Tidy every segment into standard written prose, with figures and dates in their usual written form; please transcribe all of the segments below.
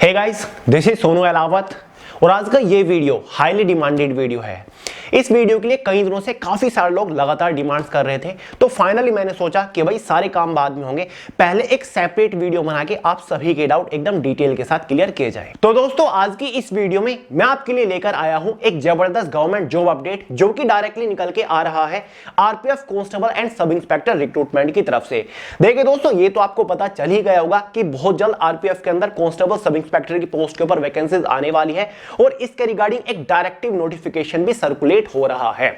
Hey guys, this is Sonu Alawat और आज का ये वीडियो हाईली डिमांडेड वीडियो है। इस वीडियो के लिए कई दिनों से काफी सारे लोग लगातार डिमांड्स कर रहे थे, तो फाइनली मैंने सोचा कि भाई सारे काम बाद में होंगे, पहले एक सेपरेट वीडियो बना के आप सभी के डाउट एकदम डिटेल के साथ क्लियर किए जाए। तो दोस्तों, आज की इस वीडियो में मैं आपके लिए लेकर आया हूं एक जबरदस्त गवर्नमेंट जॉब अपडेट जो कि डायरेक्टली निकल के आ रहा है RPF constable and sub inspector recruitment की तरफ से। देखिए दोस्तों, ये तो आपको पता चल ही गया होगा कि बहुत जल्द आरपीएफ के अंदर कांस्टेबल सब इंस्पेक्टर की पोस्ट के ऊपर वैकेंसीज आने वाली है और इसके रिगार्डिंग एक डायरेक्टिव नोटिफिकेशन भी सर्कुलेट हो रहा है।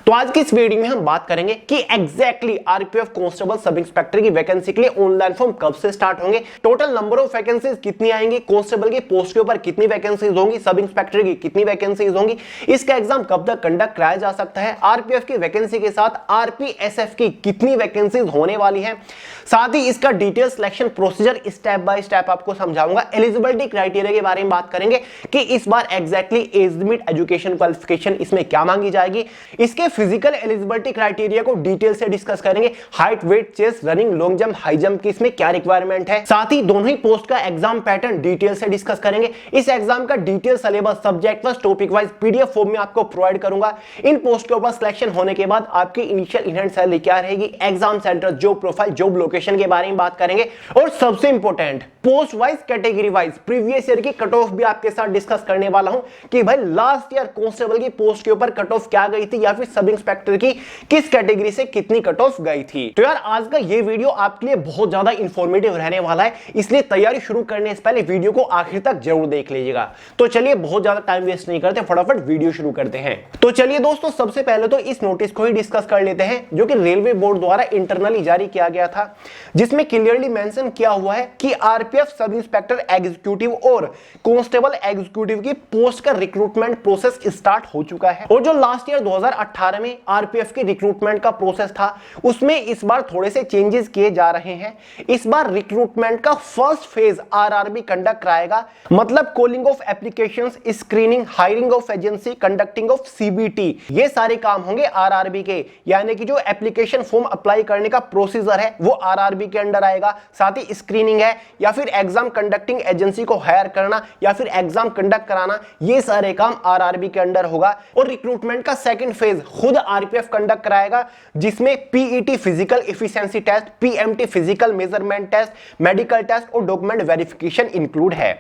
तो आज की इस वीडियो में हम बात करेंगे कि exactly RPF constable sub inspector की वैकेंसी के लिए ऑनलाइन फॉर्म कब से स्टार्ट होंगे, टोटल नंबर ऑफ वैकेंसीज कितनी आएंगी, कांस्टेबल की पोस्ट के ऊपर कितनी वैकेंसीज होंगी, सब इंस्पेक्टर की कितनी वैकेंसीज होंगी, इसका एग्जाम कब तक कंडक्ट कराया जा सकता है, आरपीएफ की वैकेंसी के साथ आरपीएसएफ की कितनी वैकेंसीज होने वाली है, साथ ही इसका detail selection procedure step by step आपको समझाऊंगा। एलिजिबिलिटी क्राइटेरिया के बारे में बात करेंगे कि इस बार exactly age limit, education qualification इसमें क्या मांगी जाएगी, इसके फिजिकल एलिजिबिलिटी क्राइटेरिया को डिटेल से डिस्कस करेंगे। Height, weight, chest, running, long jump, high jump की इसमें क्या रिक्वायरमेंट है, साथ ही दोनों ही पोस्ट का एग्जाम पैटर्न डिटेल से डिस्कस करेंगे। इस एग्जाम का detail syllabus subject wise, topic wise PDF form में आपको प्रोवाइड करूंगा। इन पोस्ट के ऊपर सिलेक्शन होने के बाद आपकी इनिशियल इन हैंड सैलरी क्या रहेगी, exam centre, job profile, job location के बारे में बात करेंगे और सबसे important post wise, category wise previous year की कट ऑफ भी आपके साथ डिस्कस करने वाला हूं कि भाई लास्ट ईयर कांस्टेबल की पोस्ट के ऊपर कट ऑफ क्या गई थी या फिर सब इंस्पेक्टर की किस कैटेगरी से कितनी कट ऑफ गई थी। तो यार, आज का ये वीडियो आपके लिए बहुत ज्यादा इंफॉर्मेटिव रहने वाला है, इसलिए तैयारी शुरू करने से पहले वीडियो को आखिर तक जरूर देख लीजिएगा। तो चलिए बहुत ज्यादा टाइम वेस्ट नहीं करते, फटाफट वीडियो शुरू करते हैं। तो चलिए दोस्तों, सबसे पहले तो इस नोटिस को ही डिस्कस कर लेते हैं जो कि रेलवे बोर्ड द्वारा इंटरनली जारी किया गया था, जिसमें क्लियरली मेंशन किया हुआ है कि आरपीएफ सब इंस्पेक्टर एग्जीक्यूटिव और कांस्टेबल एग्जीक्यूटिव की पोस्ट का रिक्रूटमेंट प्रोसेस स्टार्ट हो चुका है। और जो लास्ट ईयर 2018 में आरपीएफ के रिक्रूटमेंट का प्रोसेस था, उसमें इस बार थोड़े से चेंजेस किए जा रहे हैं। इस बार रिक्रूटमेंट का फर्स्ट फेज आरआरबी कंडक्ट कराएगा, मतलब calling of applications, screening, hiring of agency, conducting of CBT, ये सारे काम होंगे आरआरबी के। यानी कि जो एप्लीकेशन फॉर्म अप्लाई करने का प्रोसीजर है वो आरआरबी के अंडर आएगा, साथ ही स्क्रीनिंग है या फिर एग्जाम कंडक्टिंग एजेंसी को हायर करना या फिर एग्जाम कंडक्ट कराना, ये सारे काम आरआरबी के अंडर होगा। और रिक्रूटमेंट का सेकंड फेज खुद आरपीएफ कंडक्ट कराएगा, जिसमें PET physical efficiency test, PMT physical measurement test, medical test और डॉक्यूमेंट वेरिफिकेशन इंक्लूड है।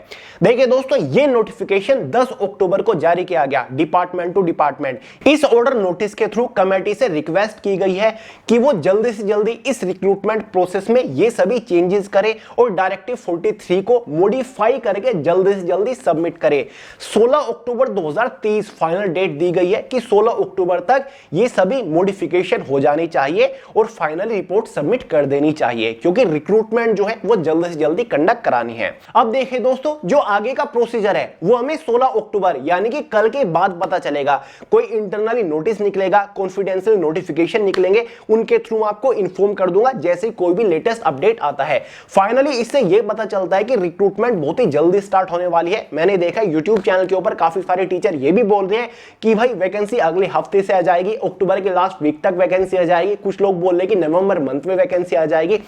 देखिए दोस्तों, ये नोटिफिकेशन 10 अक्टूबर को जारी किया गया डिपार्टमेंट टू डिपार्टमेंट। इस ऑर्डर नोटिस के थ्रू कमेटी से रिक्वेस्ट की गई है कि वो जल्दी से जल्दी इस रिक्रूटमेंट प्रोसेस में ये सभी चेंजेस करे और डायरेक्टिव 43 को मॉडिफाई करके जल्दी से जल्दी सबमिट करे। 16 अक्टूबर 2023 फाइनल डेट दी गई है कि 16 अक्टूबर तक ये सभी मॉडिफिकेशन हो जानी चाहिए और फाइनल रिपोर्ट सबमिट कर देनी चाहिए, क्योंकि रिक्रूटमेंट जो है वो जल्दी से जल्दी कंडक्ट करानी है। अब देखिए दोस्तों, जो आगे का प्रोसीजर है वो हमें 16 अक्टूबर यानी कि कल के बाद पता चलेगा। कोई इंटरनली नोटिस निकलेगा, कॉन्फिडेंशियल नोटिफिकेशन निकलेंगे, उनके थ्रू आपको इन्फॉर्म कर दूंगा जैसे कोई भी लेटेस्ट अपडेट आता है। फाइनली इससे ये पता चलता है कि रिक्रूटमेंट बहुत ही जल्दी स्टार्ट होने वाली है। मैंने देखा यूट्यूब चैनल के ऊपर काफी सारे टीचर ये भी बोल रहे हैं कि भाई वैकेंसी अगले हफ्ते से आ जाएगी, अक्टूबर के लास्ट वीक तक वैकेंसी आ जाएगी, कुछ लोग बोल रहे हैं कि नवंबर मंथ में वैकेंसी आ जाएगी।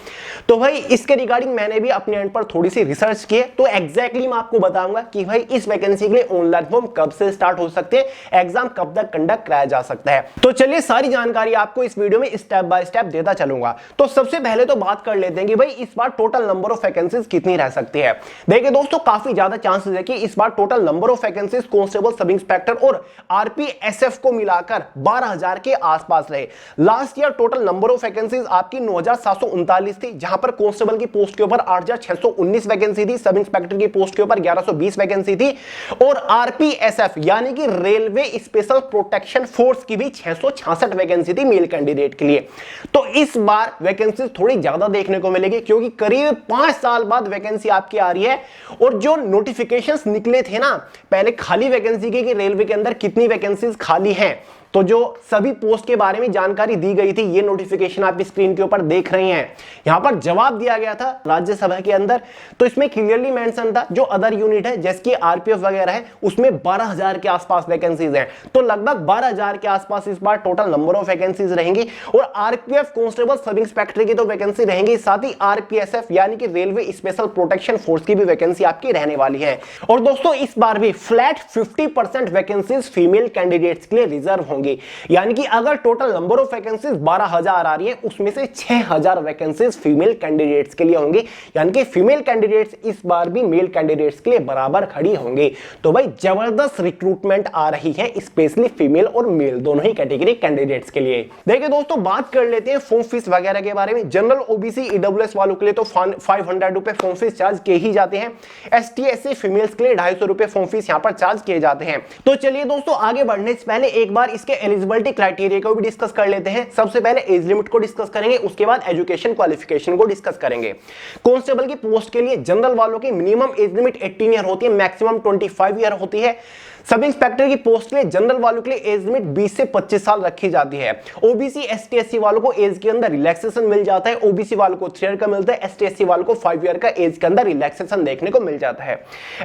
तो भाई इसके रिगार्डिंग मैंने भी अपने एंड पर थोड़ी सी रिसर्च की है, तो एग्जैक्टली मैं आपको बताऊंगा कि भाई इस वैकेंसी के लिए ऑनलाइन फॉर्म कब से स्टार्ट हो सकते हैं, एग्जाम कब तक कंडक्ट कराया जा सकता है। तो चलिए सारी जानकारी आपको इस वीडियो में स्टेप बाय स्टेप देता चलूंगा। तो सबसे पहले तो बात कर लेते हैं कि भाई इस बार टोटल नंबर ऑफ वैकेंसीज कितनी रह सकती है। देखिए दोस्तों, काफी ज्यादा चांसेस है कि इस बार total number of vacancies constable, sub inspector और आरपीएसएफ को मिलाकर 12,000 के आसपास रहे। Last year total number of vacancies आपकी 9,739 थी, जहां पर कांस्टेबल की पोस्ट के ऊपर 8,619 वैकेंसी थी, सब इंस्पेक्टर की पोस्ट के ऊपर 1,120 वैकेंसी थी और आरपीएसएफ यानी कि रेलवे स्पेशल प्रोटेक्शन फोर्स की भी 666 वैकेंसी थी मेल कैंडिडेट के लिए। तो इस बार वैकेंसी थोड़ी ज्यादा देखने को मिलेगी, क्योंकि करीब 5 साल बाद वैकेंसी आपकी आ रही है। और जो नोटिफिकेशंस निकले थे ना पहले खाली वैकेंसी की कि रेलवे के अंदर कितनी वैकेंसीज खाली हैं, तो जो सभी पोस्ट के बारे में जानकारी दी गई थी, ये नोटिफिकेशन आप स्क्रीन के ऊपर देख रहे हैं, यहां पर जवाब दिया गया था राज्यसभा के अंदर। तो इसमें क्लियरली मेंशन था जो अदर यूनिट है जैसे कि आरपीएफ वगैरह है, उसमें 12,000 के आसपास वैकेंसीज हैं। तो लगभग 12,000 के आसपास इस बार टोटल नंबर ऑफ वैकेंसीज रहेंगी। और आरपीएफ कांस्टेबल सब इंस्पेक्टर की तो वैकेंसी रहेंगी, साथ ही आरपीएसएफ यानी कि रेलवे स्पेशल प्रोटेक्शन फोर्स की भी वैकेंसी आपकी रहने वाली है। और दोस्तों इस बार भी फ्लैट 50% वैकेंसीज फीमेल कैंडिडेट्स के लिए रिजर्व होंगी, यानी कि अगर टोटल नंबर ऑफ वैकेंसीज 12,000 आ रही है, उसमें से 6,000 वैकेंसीज फीमेल कैंडिडेट्स के लिए होंगी, यानी कि फीमेल कैंडिडेट्स इस बार भी मेल कैंडिडेट्स के लिए बराबर खड़ी होंगी। तो भाई जबरदस्त रिक्रूटमेंट आ रही है, स्पेशली फीमेल और मेल दोनों ही कैटेगरी कैंडिडेट्स के लिए। देखिए दोस्तों बात कर लेते हैं फॉर्म फीस वगैरह के बारे में। जनरल ओबीसी ईडब्ल्यूएस वालों के लिए तो 500 रुपए फॉर्म फीस चार्ज किए ही जाते हैं। एसटी एससी फीमेल्स के लिए 250 रुपए फॉर्म फीस यहां पर चार्ज किए जाते हैं। तो चलिए दोस्तों आगे बढ़ने से पहले एक बार इसके एलिजिबिलिटी क्राइटेरिया को भी डिस्कस कर लेते हैं। सबसे पहले एज लिमिट को डिस्कस करेंगे, उसके बाद एजुकेशन क्वालिफिकेशन को डिस्कस करेंगे। कांस्टेबल की पोस्ट के लिए जनरल वालों की मिनिमम एज लिमिट 18 ईयर होती है, मैक्सिमम 25 ईयर होती है। सब इंस्पेक्टर की पोस्ट के लिए जनरल वालों के लिए एज लिमिट 20 से 25 साल रखी जाती है। ओबीसी एसटी एससी वालों को एज के अंदर रिलैक्सेशन मिल जाता है, ओबीसी वालों को 3 ईयर का मिलता है, एसटी एससी वालों को 5 ईयर का एज के अंदर रिलैक्सेशन देखने को मिल जाता है।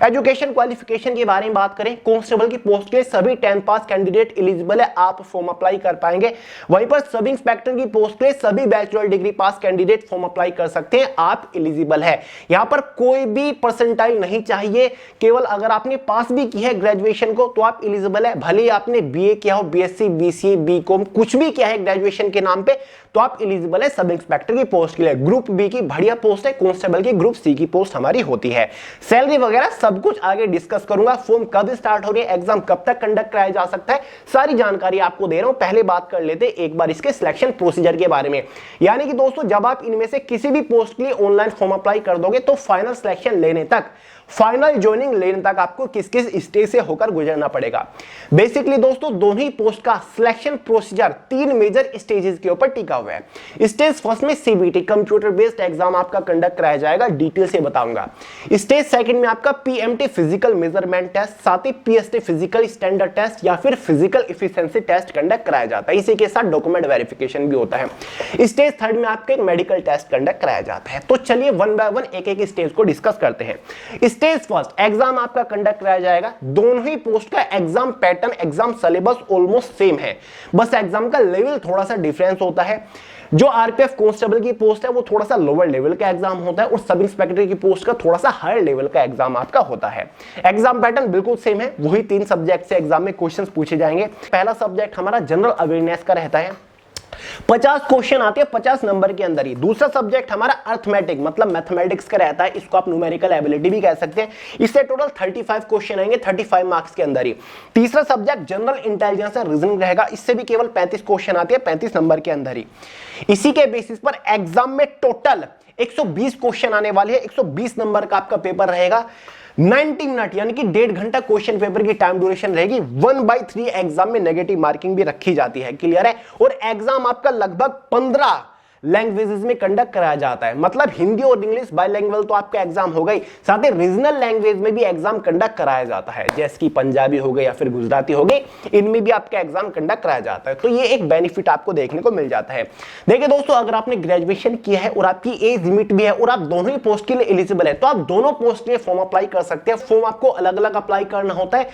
एजुकेशन क्वालिफिकेशन के बारे में बात करें, कांस्टेबल की पोस्ट के लिए सभी 10 पास कैंडिडेट एलिजिबल है, आप फॉर्म अप्लाई कर पाएंगे। वहीं पर सब इंस्पेक्टर की पोस्ट के लिए सभी बैचलर डिग्री पास कैंडिडेट फॉर्म अप्लाई कर सकते हैं, आप एलिजिबल है। यहां पर कोई भी परसेंटाइल नहीं चाहिए, केवल अगर आपने पास भी की है ग्रेजुएशन को तो आप एलिजिबल है। भले आपने बीए किया हो, बीएससी, बीसीए, बीकॉम कुछ भी किया है ग्रेजुएशन के नाम पे, तो आप एलिजिबल है सब इंस्पेक्टर की पोस्ट के लिए। ग्रुप बी की बढ़िया पोस्ट है, कांस्टेबल की ग्रुप सी की पोस्ट हमारी होती है। सैलरी वगैरह सब कुछ आगे डिस्कस करूंगा। फॉर्म कब स्टार्ट हो रही है, एग्जाम कब तक कंडक्ट कराया जा सकता है, सारी जानकारी आपको दे रहा हूं। पहले बात कर लेते हैं एक बार इसके सिलेक्शन प्रोसीजर के बारे में। यानी कि दोस्तों जब आप इनमें से किसी भी पोस्ट के लिए ऑनलाइन फॉर्म अप्लाई कर दोगे तो फाइनल सिलेक्शन लेने तक, फाइनल ज्वाइनिंग लेने तक आपको किस किस स्टेज से होकर गुजरना पड़ेगा। बेसिकली दोस्तों दोनों ही पोस्ट का सिलेक्शन प्रोसीजर 3 मेजर स्टेजेस के ऊपर टिका हुआ है। स्टेज फर्स्ट में सीबीटी कंप्यूटर बेस्ड एग्जाम आपका कंडक्ट कराया जाएगा, डिटेल से बताऊंगा। स्टेज सेकंड में आपका पीएमटी फिजिकल मेजरमेंट टेस्ट, साथ ही पीएसटी फिजिकल स्टैंडर्ड टेस्ट या फिर फिजिकल एफिशिएंसी टेस्ट कंडक्ट कराया जाता है। इसी के साथ डॉक्यूमेंट वेरिफिकेशन भी होता है। स्टेज थर्ड में आपका एक मेडिकल टेस्ट कंडक्ट कराया जाता है। तो चलिए वन बाय वन एक एक स्टेज को डिस्कस करते हैं। स्टेज फर्स्ट एग्जाम आपका कंडक्ट कराया जाएगा। दोनों ही पोस्ट का exam pattern, exam syllabus almost same है, बस एग्जाम का लेवल थोड़ा सा डिफरेंस होता है। जो आरपीएफ कांस्टेबल की पोस्ट है वो थोड़ा सा लोअर लेवल का एग्जाम होता है और सब इंस्पेक्टर की पोस्ट का थोड़ा सा हायर लेवल का एग्जाम आपका होता है। एग्जाम पैटर्न बिल्कुल सेम है, वही 3 सब्जेक्ट से एग्जाम में क्वेश्चंस पूछे जाएंगे। पहला सब्जेक्ट हमारा जनरल अवेयरनेस का रहता है, 50 क्वेश्चन आते हैं 50 नंबर के अंदर ही। दूसरा सब्जेक्ट हमारा अर्थमेटिक मतलब मैथमेटिक्स का रहता है, इसको आप न्यूमेरिकल एबिलिटी भी कह सकते हैं। इससे टोटल 35 क्वेश्चन आएंगे 35 मार्क्स के अंदर ही। तीसरा सब्जेक्ट जनरल इंटेलिजेंस और रीजनिंग रहेगा, इससे भी केवल 35 क्वेश्चन आते हैं 35 नंबर के अंदर ही। इसी के बेसिस पर एग्जाम में टोटल 120 क्वेश्चन आने वाले हैं, 120 नंबर का आपका पेपर रहेगा। 90 मिनट यानी कि 1.5 घंटा क्वेश्चन पेपर की टाइम ड्यूरेशन रहेगी। 1/3 एग्जाम में नेगेटिव मार्किंग भी रखी जाती है, क्लियर है। और एग्जाम आपका लगभग 15 लैंग्वेजेस में कंडक्ट कराया जाता है, मतलब हिंदी और इंग्लिश बाइलिंगुअल तो आपका एग्जाम हो गई, साथ ही रीजनल लैंग्वेज में भी एग्जाम कंडक्ट कराया जाता है, जैसे कि पंजाबी हो गई या फिर गुजराती हो गई, इनमें भी आपका एग्जाम कंडक्ट कराया जाता है। तो ये एक बेनिफिट आपको देखने को मिल जाता है। देखिए दोस्तों अगर आपने ग्रेजुएशन किया है और आपकी एज लिमिट भी है और आप दोनों ही पोस्ट के लिए एलिजिबल है तो आप दोनों पोस्ट के लिए फॉर्म अप्लाई कर सकते हैं। फॉर्म आपको अलग अलग अप्लाई करना होता है,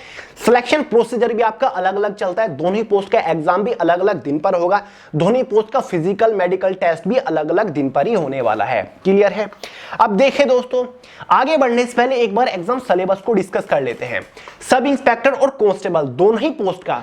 सिलेक्शन प्रोसीजर भी आपका अलग अलग चलता है, दोनों ही पोस्ट का एग्जाम भी अलग अलग दिन पर होगा, दोनों ही पोस्ट का फिजिकल मेडिकल टेस्ट भी अलग अलग दिन पर ही होने वाला है, क्लियर है। अब देखें दोस्तों आगे बढ़ने से पहले एक बार एग्जाम सिलेबस को डिस्कस कर लेते हैं। सब इंस्पेक्टर और कांस्टेबल दोनों ही पोस्ट का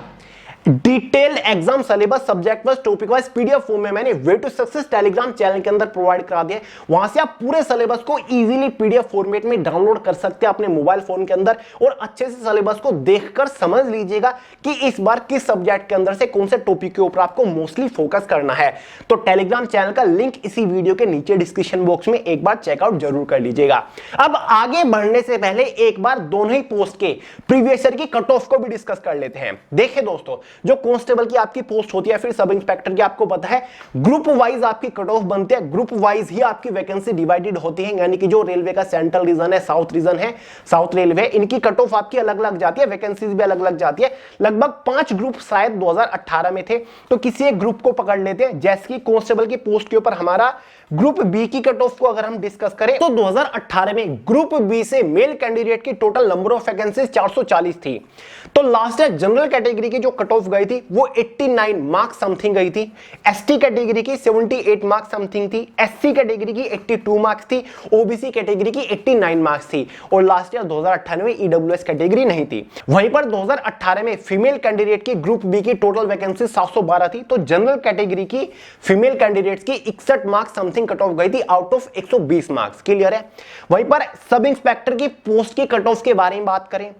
detail exam syllabus subject wise topic wise PDF form में मैंने way to success Telegram channel के अंदर प्रोवाइड करा दिया। वहां से आप पूरे सिलेबस को इजीली पीडीएफ फॉर्मेट में डाउनलोड कर सकते हैं अपने मोबाइल फोन के अंदर और अच्छे से सिलेबस को देखकर समझ लीजिएगा कि इस बार किस सब्जेक्ट के अंदर से कौन से टॉपिक के ऊपर आपको मोस्टली फोकस करना है। तो टेलीग्राम चैनल का लिंक इसी वीडियो के नीचे डिस्क्रिप्शन बॉक्स में एक बार चेकआउट जरूर कर लीजिएगा। अब आगे बढ़ने से पहले एक बार दोनों ही पोस्ट के प्रीवियस ईयर की कट ऑफ को भी डिस्कस कर लेते हैं। देखिए दोस्तों जो कांस्टेबल की आपकी पोस्ट होती है, फिर सब इंस्पेक्टर की, आपको पता है ग्रुप वाइज आपकी कट ऑफ बनते हैं, ग्रुप वाइज ही आपकी वैकेंसी डिवाइडेड होती है। यानी कि जो रेलवे का सेंट्रल रीजन है, साउथ रीजन है, साउथ रेलवे, इनकी कट ऑफ आपकी अलग अलग जाती है, वैकेंसीज भी अलग अलग जाती है। लगभग 5 ग्रुप शायद 2018 में थे, तो किसी एक ग्रुप को पकड़ लेते हैं। जैसे कि कांस्टेबल की पोस्ट के ऊपर हमारा ग्रुप बी की कट ऑफ को अगर हम डिस्कस करें तो 2018 में ग्रुप बी से मेल कैंडिडेट की टोटल नंबर ऑफ वैकेंसीज 440 थी। तो लास्ट ईयर जनरल कैटेगरी की जो कट ऑफ गई थी वो 89 मार्क्स समथिंग गई थी, एसटी कैटेगरी की 78 मार्क्स समथिंग थी, एससी कैटेगरी की 82 मार्क्स थी, ओबीसी कैटेगरी की 89 मार्क्स थी, और लास्ट ईयर 2018 में ईडब्ल्यूएस कैटेगरी नहीं थी। वहीं पर 2018 में फीमेल कैंडिडेट की ग्रुप बी की टोटल वैकेंसी 712 थी, तो जनरल कैटेगरी की फीमेल कैंडिडेट्स की 61 मार्क्स समथिंग कट ऑफ गई थी आउट ऑफ 120 मार्क्स। क्लियर है। वहीं पर सब इंस्पेक्टर की पोस्ट की कट ऑफ के बारे में बात करें,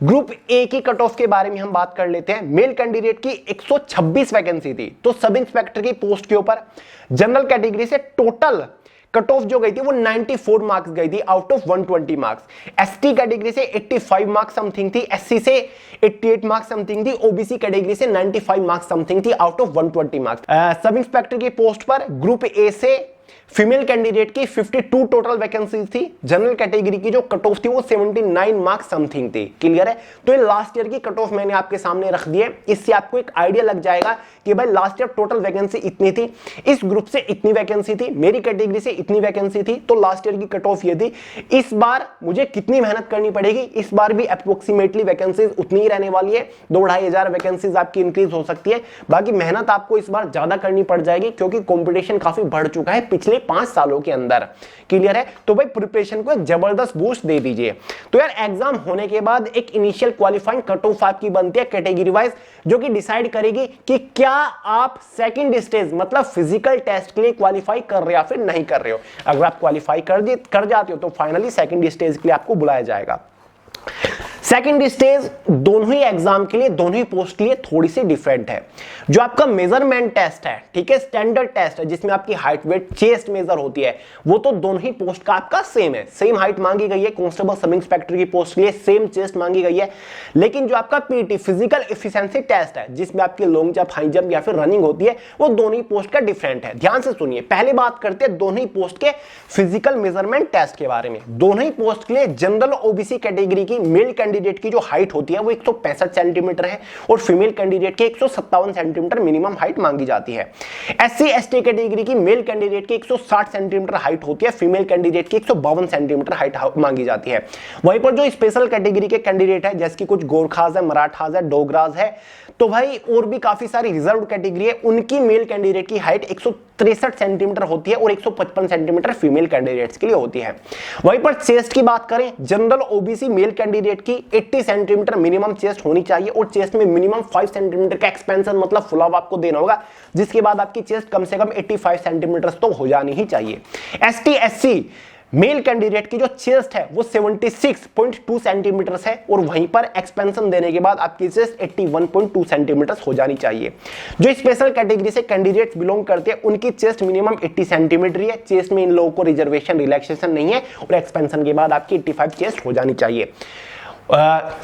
ग्रुप ए की कट ऑफ के बारे में हम बात कर लेते हैं। मेल कैंडिडेट की 126 वैकेंसी थी, तो सब इंस्पेक्टर की पोस्ट के ऊपर जनरल कैटेगरी से टोटल कट ऑफ जो गई थी वो 94 मार्क्स गई थी out of 120 marks. ST category से 85 मार्क्स समथिंग थी, एससी से 88 मार्क्स समथिंग थी, ओबीसी कैटेगरी से 95 मार्क्स समथिंग थी out of 120 marks. Sub inspector की पोस्ट पर ग्रुप ए से फीमेल कैंडिडेट की 52 टोटल वैकेंसीज थी, जनरल कैटेगरी की जो कट ऑफ थी वो 79 मार्क्स समथिंग थी। क्लियर है। तो ये लास्ट ईयर की कट ऑफ मैंने आपके सामने रख दी है, इससे आपको एक आइडिया लग जाएगा कि भाई लास्ट ईयर टोटल वैकेंसी इतनी थी, इस ग्रुप से इतनी वैकेंसी थी, मेरी कैटेगरी से इतनी वैकेंसी थी, तो लास्ट ईयर की कट ऑफ ये थी। इस बार मुझे कितनी मेहनत करनी पड़ेगी, इस बार भी अप्रोक्सीमेटली वैकेंसीज उतनी ही रहने वाली है, 2-2,500 वैकेंसीज आपकी इंक्रीज हो सकती है। बाकी मेहनत आपको इस बार ज्यादा करनी पड़ जाएगी क्योंकि कॉम्पिटिशन काफी बढ़ चुका है पिछले 5 सालों के अंदर। क्लियर है। तो भाई प्रिपरेशन को एक जबरदस्त बूस्ट दे दीजिए। तो यार एग्जाम होने के बाद एक इनिशियल क्वालिफाइंग कट ऑफ आपकी बनती है कैटेगरी वाइज, जो कि डिसाइड करेगी कि क्या आप सेकंड स्टेज मतलब फिजिकल टेस्ट के लिए क्वालिफाई कर रहे हो या फिर नहीं कर रहे हो। अगर आप क्वालिफाई कर जाते हो तो फाइनली सेकंड स्टेज के लिए आपको बुलाया जाएगा। सेकंड स्टेज दोनों ही एग्जाम के लिए, दोनों ही पोस्ट के लिए थोड़ी सी डिफरेंट है। जो आपका मेजरमेंट टेस्ट है, ठीक है, स्टैंडर्ड टेस्ट है जिसमें आपकी हाइट वेट चेस्ट मेजर होती है, वो तो दोनों ही पोस्ट का आपका सेम है, सेम हाइट मांगी गई है। कांस्टेबल सब इंस्पेक्टर की पोस्ट के लिए सेम चेस्ट मांगी गई है। लेकिन जो आपका पीटी फिजिकल एफिशिएंसी टेस्ट है जिसमें आपकी लॉन्ग जंप, हाई जंप या फिर रनिंग होती है, वो दोनों ही पोस्ट का डिफरेंट है। ध्यान से सुनिए, पहले बात करते हैं दोनों ही पोस्ट के फिजिकल मेजरमेंट टेस्ट के बारे में। दोनों ही पोस्ट के लिए जनरल ओबीसी कैटेगरी की मेल कैंडिडेट की जो हाइट होती है वो 165 सेंटीमीटर है और फीमेल कैंडिडेट की 157 सेंटीमीटर मिनिमम हाइट मांगी जाती है। एससी एसटी कैटेगरी की मेल कैंडिडेट की 160 सेंटीमीटर हाइट होती है, फीमेल कैंडिडेट की 152 सेंटीमीटर हाइट मांगी जाती है। वहीं पर जो स्पेशल कैटेगरी के कैंडिडेट है जैसे कि कुछ गोरखास है, मराठास है, डोगरास है, तो भाई और भी काफी सारी रिजर्व कैटेगरी है, उनकी मेल कैंडिडेट की हाइट 163 सेंटीमीटर होती है और 155 सेंटीमीटर फीमेल कैंडिडेट्स के लिए होती है। वहीं पर चेस्ट की बात करें, जनरल ओबीसी मेल कैंडिडेट की 80 सेंटीमीटर मिनिमम चेस्ट होनी चाहिए और चेस्ट में मिनिमम 5 सेंटीमीटर का एक्सपेंशन मतलब फुलाव आपको देना होगा, जिसके बाद आपकी चेस्ट कम से कम 85 सेंटीमीटर तो हो जानी ही चाहिए। एसटी एससी मेल कैंडिडेट की जो चेस्ट है वो 76.2 सेंटीमीटर है और वहीं पर एक्सपेंशन देने के बाद आपकी चेस्ट 81.2 सेंटीमीटर हो जानी चाहिए। जो स्पेशल कैटेगरी से कैंडिडेट्स बिलोंग करते हैं उनकी चेस्ट मिनिमम 80 सेंटीमीटर है, चेस्ट में इन लोगों को रिजर्वेशन रिलैक्सेशन नहीं है और एक्सपेंशन के बाद आपकी 85 चेस्ट हो जानी चाहिए।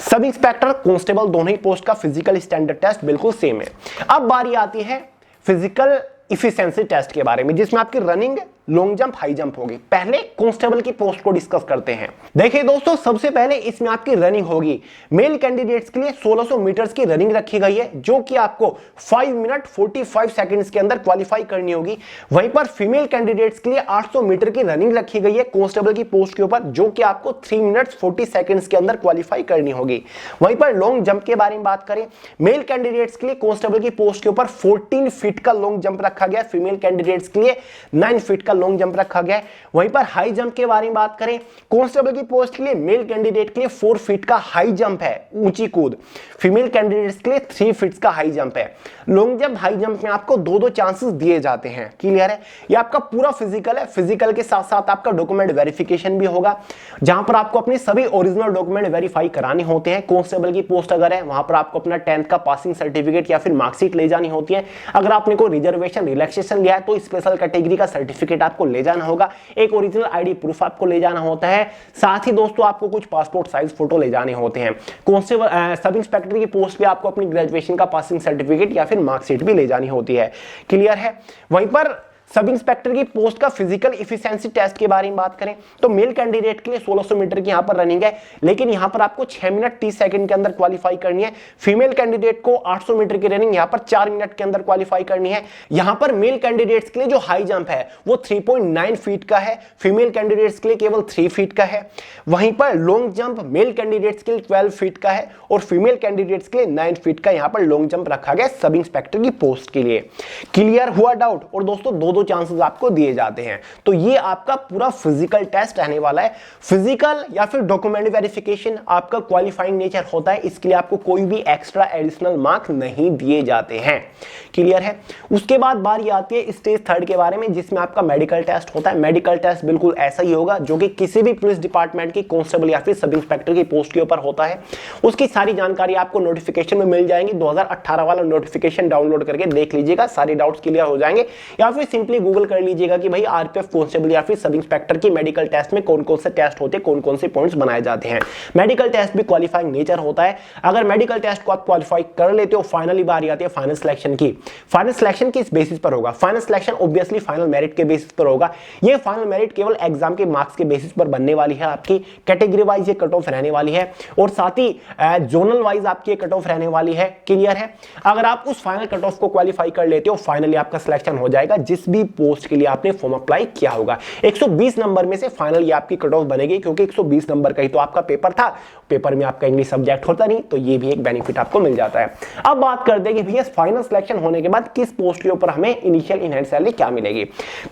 सब इंस्पेक्टर कांस्टेबल दोनों ही पोस्ट का फिजिकल स्टैंडर्ड टेस्ट बिल्कुल सेम है। अब बारी आती है फिजिकल इफिशिएंसी टेस्ट के बारे में जिसमें आपकी running, long jump, high jump होगी। पहले कांस्टेबल की पोस्ट को डिस्कस करते हैं। देखिए दोस्तों, सबसे पहले इसमें आपकी रनिंग होगी। मेल कैंडिडेट्स के लिए 1600 मीटर्स की रनिंग रखी गई है जो कि आपको 5 मिनट 45 सेकंड्स के अंदर क्वालिफाई करनी होगी। वहीं पर फीमेल कैंडिडेट्स के लिए 800 मीटर की रनिंग रखी गई है कांस्टेबल की पोस्ट के ऊपर, जो कि आपको 3 मिनट 40 सेकंड्स के अंदर क्वालिफाई करनी होगी। वहीं पर लॉन्ग जंप के बारे में बात करें, मेल कैंडिडेट्स के लिए कांस्टेबल की पोस्ट के ऊपर 14 फीट का लॉन्ग जंप रखा गया, फीमेल कैंडिडेट्स के लिए 9 फीट का लॉन्ग जंप रखा गया है। वहीं पर हाई जंप के बारे में बात करें, कांस्टेबल की पोस्ट के लिए मेल कैंडिडेट के लिए 4 फीट का हाई जंप है, ऊंची कूद, फीमेल कैंडिडेट्स के लिए 3 फीट का हाई जंप है। लॉन्ग जंप, हाई जंप में आपको 2-2 चांसेस दिए जाते हैं। क्लियर है। ये आपका पूरा फिजिकल है। फिजिकल के साथ साथ आपका डॉक्यूमेंट वेरिफिकेशन भी होगा, जहां पर आपको अपने सभी ओरिजिनल डॉक्यूमेंट वेरीफाई कराने होते हैं। कांस्टेबल की पोस्ट अगर है वहां पर आपको अपना 10th का पासिंग सर्टिफिकेट या फिर मार्कशीट ले जानी होती है। अगर आपने कोई रिजर्वेशन रिलैक्सेशन लिया है तो स्पेशल कैटेगरी का सर्टिफिकेट आपको ले जाना होगा, एक ओरिजिनल आईडी प्रूफ आपको ले जाना होता है, साथ ही दोस्तों आपको कुछ पासपोर्ट साइज फोटो ले जाने होते हैं। कांस्टेबल सब इंस्पेक्टर की पोस्ट पे आपको अपनी ग्रेजुएशन का पासिंग सर्टिफिकेट या फिर मार्कशीट भी ले जानी होती है। क्लियर है। वहीं पर सब इंस्पेक्टर की पोस्ट का फिजिकल इफिशिएंसी टेस्ट के बारे में बात करें तो मेल कैंडिडेट के लिए 1600 मीटर की यहां पर रनिंग है, लेकिन यहां पर आपको 6 मिनट 30 सेकंड के अंदर क्वालिफाई करनी है। फीमेल कैंडिडेट को 800 मीटर की रनिंग यहां पर 4 मिनट के अंदर क्वालिफाई करनी है। यहां पर मेल कैंडिडेट्स के लिए जो हाई जंप है वो 3.9 फीट का है, फीमेल कैंडिडेट्स के लिए केवल 3 फीट का है। वहीं पर लॉन्ग जंप मेल कैंडिडेट्स के लिए 12 फीट का है और फीमेल कैंडिडेट्स के लिए 9 फीट का यहां पर लॉन्ग जंप रखा गया सब इंस्पेक्टर की पोस्ट के लिए। क्लियर हुआ डाउट? और दोस्तों दो चांसेस आपको दिए जाते हैं। तो ये आपका पूरा फिजिकल टेस्ट रहने वाला है। फिजिकल या फिर डॉक्यूमेंट वेरिफिकेशन आपका क्वालिफाइंग नेचर होता है, इसके लिए आपको कोई भी एक्स्ट्रा एडिशनल मार्क्स नहीं दिए जाते हैं। क्लियर है। उसके बाद बारी आती है स्टेज 3 के बारे में, जिसमें आपका मेडिकल टेस्ट होता है। मेडिकल टेस्ट बिल्कुल ऐसा ही होगा जो कि किसी भी पुलिस डिपार्टमेंट की कांस्टेबल या फिर सब इंस्पेक्टर की पोस्ट के ऊपर होता है। उसकी सारी जानकारी आपको नोटिफिकेशन में मिल जाएंगी। 2018 वाला नोटिफिकेशन डाउनलोड करके देख लीजिएगा, सारे डाउट्स क्लियर हो जाएंगे। या फिर सिंपली गूगल कर लीजिएगा कि भाई आरपीएफ कांस्टेबल या फिर सब इंस्पेक्टर की मेडिकल टेस्ट में कौन कौन से टेस्ट होते हैं, कौन कौन से पॉइंट्स बनाए जाते हैं। मेडिकल टेस्ट भी क्वालिफाइंग नेचर होता है। अगर मेडिकल टेस्ट को आप क्वालिफाई कर लेते हो, फाइनली बारी आती है फाइनल सिलेक्शन की। फाइनल सिलेक्शन किस बेसिस पर होगा? Final selection obviously final merit के बेसिस पर होगा। ये फाइनल मेरिट केवल एग्जाम के मार्क्स के बेसिस पर बनने वाली है। आपकी कैटेगरी वाइज ये कट ऑफ रहने वाली है और साथ ही जोनल वाइज आपकी कट ऑफ रहने वाली है। क्लियर है। अगर आप उस फाइनल कट ऑफ को क्वालिफाई कर लेते हो, फाइनली आपका सिलेक्शन हो जाएगा जिस भी पोस्ट के लिए आपने फॉर्म अप्लाई किया होगा। 120 नंबर में से फाइनल ये आपकी कट ऑफ बनेगी, क्योंकि 120 नंबर का ही तो आपका पेपर था। पेपर में आपका इंग्लिश सब्जेक्ट होता नहीं, तो ये भी एक बेनिफिट आपको मिल जाता है। अब बात कर देंगे भैया फाइनल सिलेक्शन होने के बाद किस पोस्ट के ऊपर हमें इनिशियल इन हैंड सैलरी क्या मिलेगी।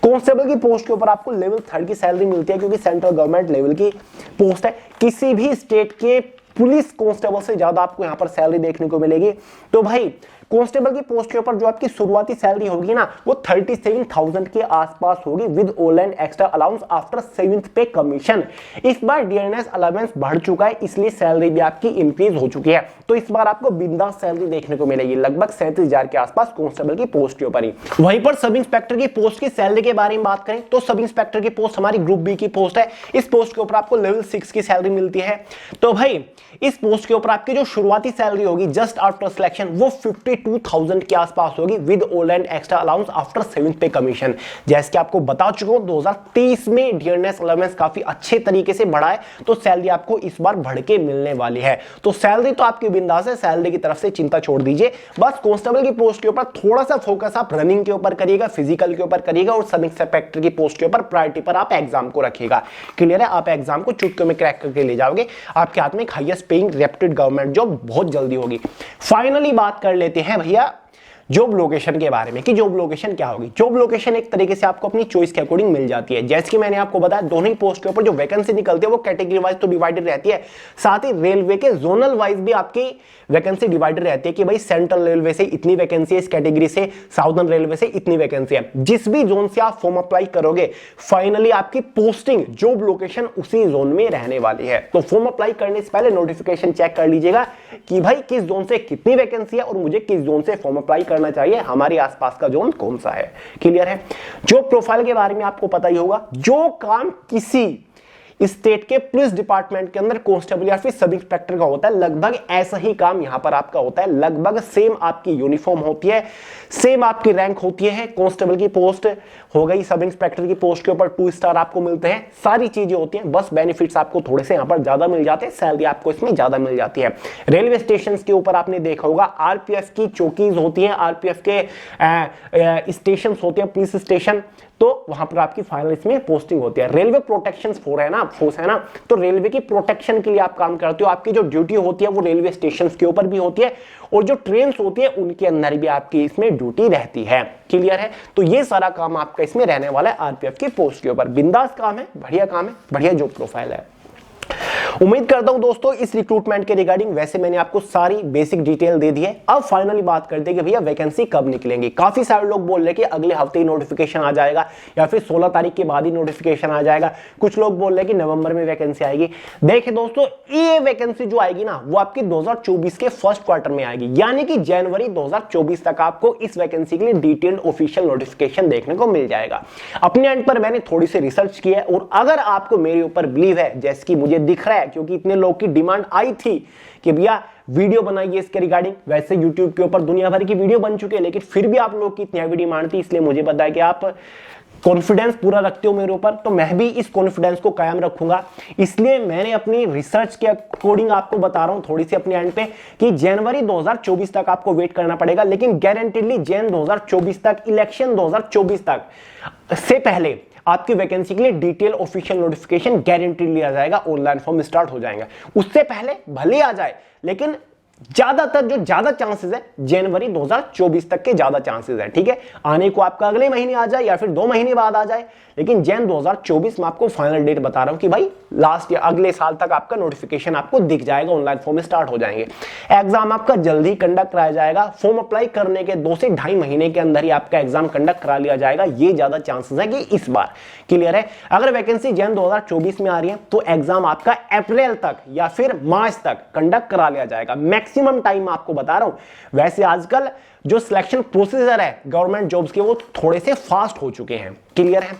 कांस्टेबल की पोस्ट के ऊपर आपको लेवल 3 की सैलरी मिलती है, क्योंकि सेंट्रल गवर्नमेंट लेवल की पोस्ट है। किसी भी स्टेट के पुलिस कांस्टेबल से ज्यादा आपको यहां पर सैलरी देखने को मिलेगी। तो भाई कांस्टेबल की पोस्ट के ऊपर जो आपकी शुरुआती सैलरी होगी ना, वो 37,000 के आसपास होगी with all and extra allowance after 7th पे कमीशन। इस बार डियरनेस अलाउंस बढ़ चुका है, इसलिए सैलरी भी आपकी इंक्रीज हो चुकी है। तो इस बार आपको बिंदास सैलरी देखने को मिलेगी, लगभग 37,000 के आसपास कांस्टेबल की पोस्ट के ऊपर ही। वहीं पर सब इंस्पेक्टर की पोस्ट की सैलरी के बारे में बात करें तो सब इंस्पेक्टर की पोस्ट हमारी ग्रुप बी की पोस्ट है। इस पोस्ट के ऊपर आपको लेवल 6 की सैलरी मिलती है। तो भाई इस पोस्ट के ऊपर आपकी जो शुरुआती सैलरी होगी जस्ट आफ्टर सिलेक्शन वो 52,000 के आसपास होगी with all and extra allowance after 7th पे कमीशन। जैसे कि आपको बता चुका हूं 2023 में डियरनेस अलाउंस काफी अच्छे तरीके से बढ़ा है, तो सैलरी आपको इस बार बढ़ के मिलने वाली है। तो सैलरी तो आपकी बिंदास है, सैलरी की तरफ से चिंता छोड़ दीजिए। बस कांस्टेबल की पोस्ट के ऊपर थोड़ा सा फोकस आप रनिंग के ऊपर करिएगा, फिजिकल के ऊपर करिएगा और सब इंस्पेक्टर की पोस्ट के ऊपर प्रायोरिटी पर आप एग्जाम को रखिएगा। क्लियर है। आप एग्जाम को चुटकियों में क्रैक करके ले जाओगे, आपके हाथ में एक highest paying reputed government job बहुत जल्दी होगी। फाइनली बात कर लेते हैं भैया जॉब लोकेशन के बारे में कि जॉब लोकेशन क्या होगी। जॉब लोकेशन एक तरीके से आपको अपनी चॉइस के अकॉर्डिंग मिल जाती है। जैसे कि मैंने आपको बताया दोनों ही पोस्ट के ऊपर जो वैकेंसी निकलती है वो कैटेगरी वाइज तो डिवाइडेड रहती है, साथ ही रेलवे के जोनल वाइज भी आपकी वैकेंसी डिवाइडेड रहती है कि भाई सेंट्रल रेलवे से इतनी वैकेंसी है, इस कैटेगरी से साउदर्न रेलवे से इतनी वैकेंसी है। जिस भी जोन से आप फॉर्म अप्लाई करोगे फाइनली आपकी पोस्टिंग जॉब लोकेशन उसी जोन में रहने वाली है। तो फॉर्म अप्लाई करने से पहले नोटिफिकेशन चेक कर लीजिएगा कि भाई किस जोन से कितनी वैकेंसी है और मुझे किस जोन से फॉर्म अप्लाई करना चाहिए, हमारे आसपास का जोन कौन सा है। क्लियर है। जॉब प्रोफाइल के बारे में आपको पता ही होगा, जो काम किसी स्टेट के पुलिस डिपार्टमेंट के अंदर कांस्टेबल या फिर सब इंस्पेक्टर का होता है, लगभग ऐसा ही काम यहां पर आपका होता है। लगभग सेम आपकी यूनिफॉर्म होती है, सेम आपकी रैंक होती है। कांस्टेबल की पोस्ट हो गई, सब इंस्पेक्टर की पोस्ट के ऊपर 2 स्टार आपको मिलते हैं, सारी चीजें होती हैं। बस बेनिफिट्स आपको थोड़े से यहां पर ज्यादा मिल जाते हैं, सैलरी आपको इसमें ज्यादा मिल जाती है। रेलवे स्टेशन के ऊपर आपने देखा होगा आरपीएफ की चौकीज होती हैं, आरपीएफ के स्टेशन होते हैं, पुलिस स्टेशन, तो वहां पर आपकी फाइनल इसमें पोस्टिंग होती है। रेलवे प्रोटेक्शन फोर्स है ना, तो रेलवे की प्रोटेक्शन के लिए आप काम करते हो। आपकी जो ड्यूटी होती है वो रेलवे स्टेशन के ऊपर भी होती है और जो ट्रेन होती है उनके अंदर भी आपकी इसमें ड्यूटी रहती है। क्लियर है। तो ये सारा काम आपका इसमें रहने वाला है आरपीएफ की पोस्ट के ऊपर। बिंदास काम है, बढ़िया काम है, बढ़िया जॉब प्रोफाइल है। उम्मीद करता हूं दोस्तों इस रिक्रूटमेंट के रिगार्डिंग वैसे मैंने आपको सारी बेसिक डिटेल दे दी है। अब फाइनली बात करते हैं कि भैया वैकेंसी कब निकलेंगी। काफी सारे लोग बोल रहे हैं कि अगले हफ्ते ही नोटिफिकेशन आ जाएगा या फिर 16 तारीख के बाद ही नोटिफिकेशन आ जाएगा। कुछ लोग बोल रहे हैं कि नवंबर में वैकेंसी आएगी। देखिए दोस्तों, ये वैकेंसी जो आएगी ना वो आपकी 2024 के फर्स्ट क्वार्टर में आएगी, यानी कि जनवरी 2024 तक आपको इस वैकेंसी के लिए डिटेल्ड ऑफिशियल नोटिफिकेशन देखने को मिल जाएगा। अपने एंड पर मैंने थोड़ी सी रिसर्च की है और अगर आपको मेरे ऊपर बिलीव है, जैसे कि मुझे दिख रहा है, क्योंकि इतने लोग की डिमांड आई थी कि भैया वीडियो बनाइए इसके रिगार्डिंग। वैसे YouTube के ऊपर दुनिया भर की वीडियो बन चुके हैं, लेकिन फिर भी आप लोग की इतनी हैवी डिमांड थी, इसलिए मुझे पता है कि आप कॉन्फिडेंस पूरा रखते हो मेरे ऊपर, तो मैं भी इस कॉन्फिडेंस को कायम रखूंगा। इसलिए मैंने अपनी रिसर्च के अकॉर्डिंग आपको बता रहा हूं थोड़ी सी अपने एंड पे कि जनवरी 2024 तक आपको वेट करना पड़ेगा, लेकिन गारंटीडली जन 2024 तक, इलेक्शन 2024 तक से पहले आपकी वैकेंसी के लिए डिटेल ऑफिशियल नोटिफिकेशन गारंटी लिया जाएगा, ऑनलाइन फॉर्म स्टार्ट हो जाएंगे। उससे पहले भले आ जाए, लेकिन ज्यादातर जो ज्यादा चांसेस है जनवरी 2024 तक के ज्यादा चांसेस है। ठीक है, आने को आपका अगले महीने आ जाए या फिर 2 महीने बाद आ जाए, लेकिन जन 2024 में आपको फाइनल डेट बता रहा हूं कि भाई लास्ट या अगले साल तक आपका नोटिफिकेशन आपको दिख जाएगा, ऑनलाइन फॉर्म स्टार्ट हो जाएंगे। एग्जाम आपका जल्दी कंडक्ट कराया जाएगा, फॉर्म अप्लाई करने के 2 से 2.5 महीने के अंदर ही आपका एग्जाम कंडक्ट करा लिया जाएगा। ये ज्यादा चांसेस है कि इस बार क्लियर है। अगर वैकेंसी जन 2024 में आ रही है तो एग्जाम आपका अप्रैल तक या फिर मार्च तक कंडक्ट करा लिया जाएगा, मैक्सिमम टाइम आपको बता रहा हूं। वैसे आजकल जो सिलेक्शन प्रोसीजर है गवर्नमेंट जॉब्स के वो थोड़े से फास्ट हो चुके हैं, क्लियर है।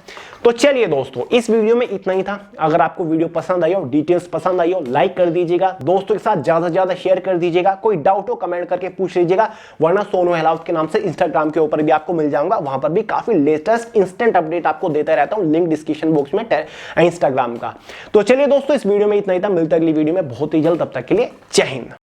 तो चलिए दोस्तों, इस वीडियो में इतना ही था। अगर आपको वीडियो पसंद आई हो, डिटेल्स पसंद आई हो, लाइक कर दीजिएगा, दोस्तों के साथ ज्यादा से ज्यादा शेयर कर दीजिएगा। कोई डाउट हो कमेंट करके पूछ लीजिएगा, वरना सोनू अहलावत के नाम से इंस्टाग्राम के ऊपर भी आपको मिल जाऊंगा। वहां पर भी काफी लेटेस्ट इंस्टेंट अपडेट आपको देता रहता हूं, लिंक डिस्क्रिप्शन बॉक्स में इंस्टाग्राम का। तो चलिए दोस्तों, इस वीडियो में इतना ही था। मिलते अगली वीडियो में बहुत ही जल्द, तब तक के लिए जय हिंद।